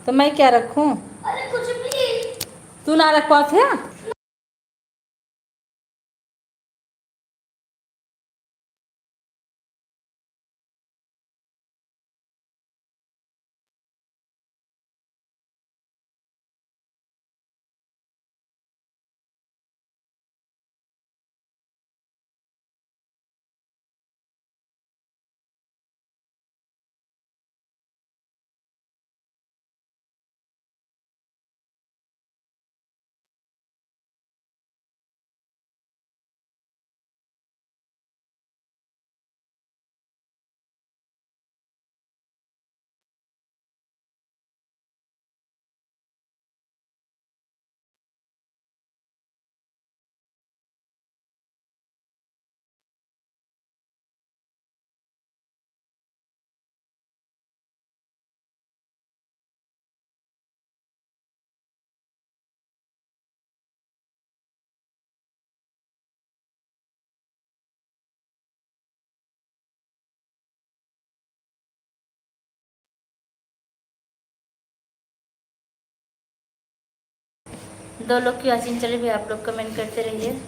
तो मैं क्या रखूं? अरे कुछ भी। तू ना रखवा थे। दो लोग की वाचिंग चली भी, आप लोग कमेंट करते रहिए।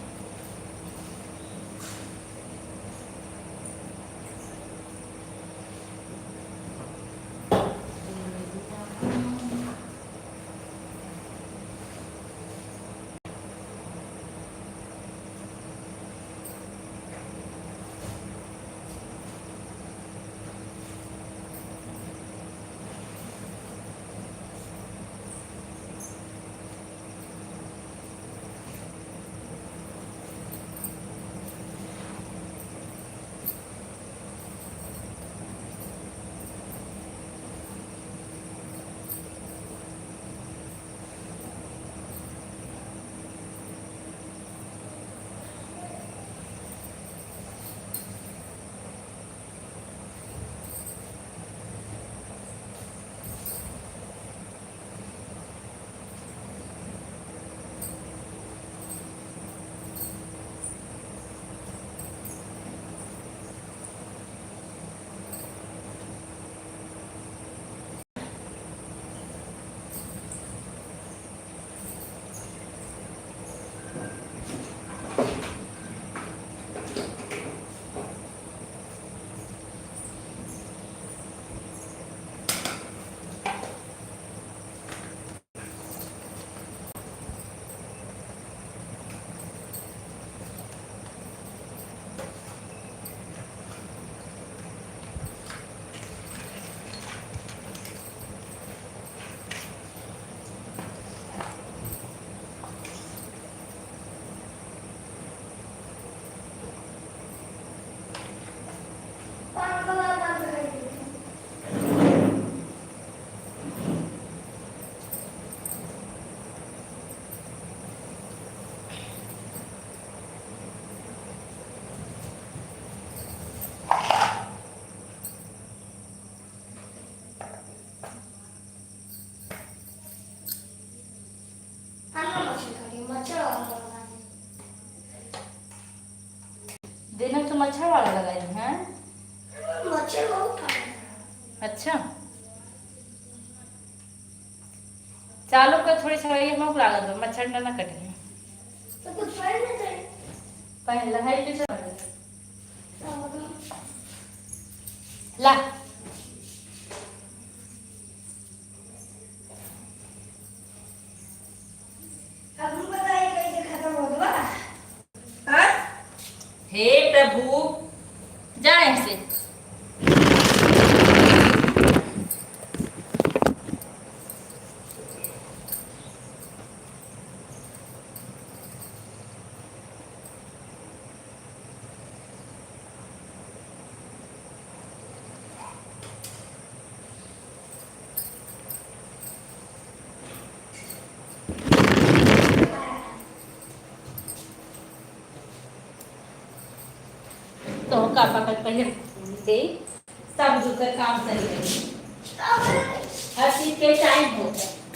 दिन में तो मच्छर वाला लगाई हैं। मच्छर बहुत अच्छा, चालू कर थोड़ी सी मुख लगा दो, मच्छर ना कटे। तो कुछ पहले है कि ला हे प्रभु, जा ऐसे। तो का पकड़ पहले दे, तब दूसरा काम सही है। हर चीज के टाइम होता है।